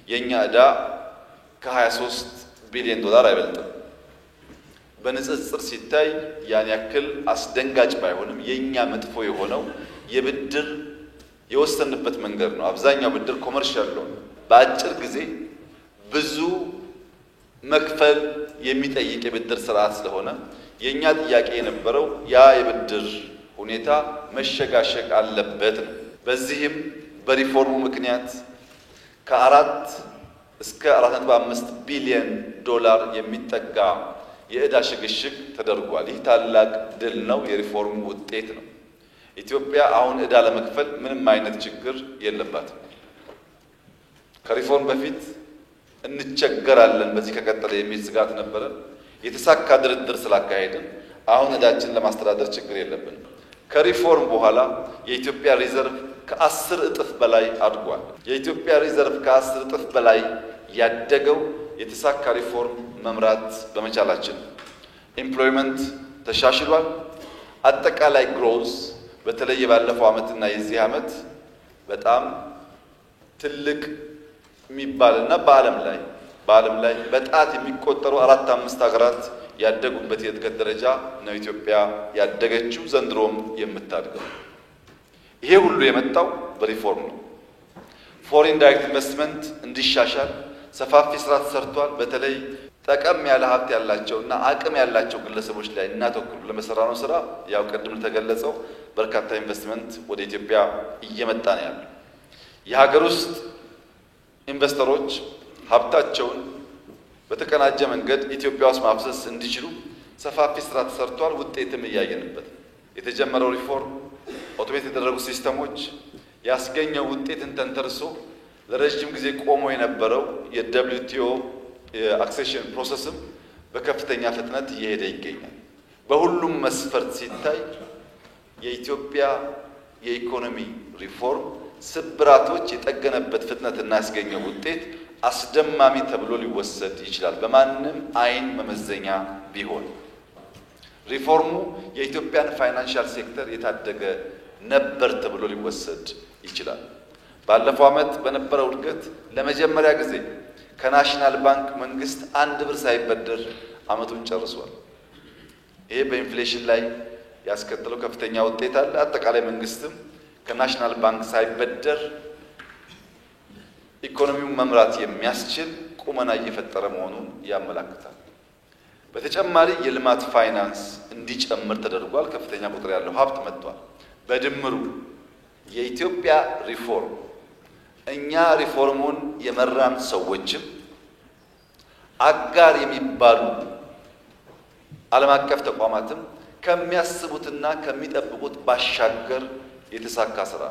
የኛ ዕዳ ከ23 ቢሊዮን ዶላር አይበልጥም። በንጽጽር ሲታይ ያን ያክል አስደንጋጭ ባይሆንም የኛ መጥፎ የሆነው የብድር የወሰንበት መንገድ ነው። አብዛኛው ብድር ኮመርሻል ነው። በአጭር ጊዜ ብዙ መክፈል የሚጠይቅ የብድር ስርዓት ስለሆነ የኛ ጥያቄ የነበረው ያ የብድር ሁኔታ መሸጋሸግ አለበት ነው። በዚህም በሪፎርሙ ምክንያት ከ4 እስከ 4.5 ቢሊዮን ዶላር የሚጠጋ የዕዳ ሽግሽግ ተደርጓል። ይህ ታላቅ ድል ነው፣ የሪፎርሙ ውጤት ነው። ኢትዮጵያ አሁን ዕዳ ለመክፈል ምንም አይነት ችግር የለባትም። ከሪፎርም በፊት እንቸገራለን በዚህ ከቀጠለ የሚል ስጋት ነበረ። የተሳካ ድርድር ስላካሄድን አሁን ዕዳችንን ለማስተዳደር ችግር የለብንም። ከሪፎርም በኋላ የኢትዮጵያ ሪዘርቭ ከ10 እጥፍ በላይ አድጓል። የኢትዮጵያ ሪዘርቭ ከ10 እጥፍ በላይ ያደገው የተሳካ ሪፎርም መምራት በመቻላችን ኤምፕሎይመንት ተሻሽሏል። አጠቃላይ ግሮዝ በተለይ ባለፈው ዓመትና የዚህ ዓመት በጣም ትልቅ የሚባልና በዓለም ላይ በጣት የሚቆጠሩ 4-5 ሀገራት ያደጉበት የእድገት ደረጃ ነው ኢትዮጵያ ያደገችው፣ ዘንድሮም የምታድገው። ይሄ ሁሉ የመጣው በሪፎርም ነው። ፎሬን ዳይሬክት ኢንቨስትመንት እንዲሻሻል ሰፋፊ ስራ ተሰርቷል። በተለይ ጠቀም ያለ ሀብት ያላቸውና አቅም ያላቸው ግለሰቦች ላይ እናተኩር ለመሰራነው ስራ ያው ቀድም ተገለጸው በርካታ ኢንቨስትመንት ወደ ኢትዮጵያ እየመጣ ነው ያለው። የሀገር ውስጥ ኢንቨስተሮች ሀብታቸውን በተቀናጀ መንገድ ኢትዮጵያ ውስጥ ማፍሰስ እንዲችሉ ሰፋፊ ስራ ተሰርቷል። ውጤትም እያየንበት የተጀመረው ሪፎርም ኦቶሜት የተደረጉ ሲስተሞች ያስገኘው ውጤትን ተንተርሶ ለረጅም ጊዜ ቆሞ የነበረው የWTO የአክሴሽን ፕሮሰስም በከፍተኛ ፍጥነት እየሄደ ይገኛል። በሁሉም መስፈርት ሲታይ የኢትዮጵያ የኢኮኖሚ ሪፎርም ስብራቶች የጠገነበት ፍጥነትና ያስገኘው ውጤት አስደማሚ ተብሎ ሊወሰድ ይችላል። በማንም አይን መመዘኛ ቢሆን ሪፎርሙ የኢትዮጵያን ፋይናንሻል ሴክተር የታደገ ነበር ተብሎ ሊወሰድ ይችላል። ባለፈው ዓመት በነበረው እድገት ለመጀመሪያ ጊዜ ከናሽናል ባንክ መንግስት 1 ብር ሳይበደር ዓመቱን ጨርሷል። ይሄ በኢንፍሌሽን ላይ ያስከተለው ከፍተኛ ውጤት አለ። አጠቃላይ መንግስትም ከናሽናል ባንክ ሳይበደር ኢኮኖሚውን መምራት የሚያስችል ቁመና እየፈጠረ መሆኑን ያመለክታል። በተጨማሪ የልማት ፋይናንስ እንዲጨምር ተደርጓል። ከፍተኛ ቁጥር ያለው ሀብት መጥቷል። በድምሩ የኢትዮጵያ ሪፎርም እኛ ሪፎርሙን የመራን ሰዎችም አጋር የሚባሉ ዓለም አቀፍ ተቋማትም ከሚያስቡትና ከሚጠብቁት ባሻገር የተሳካ ስራ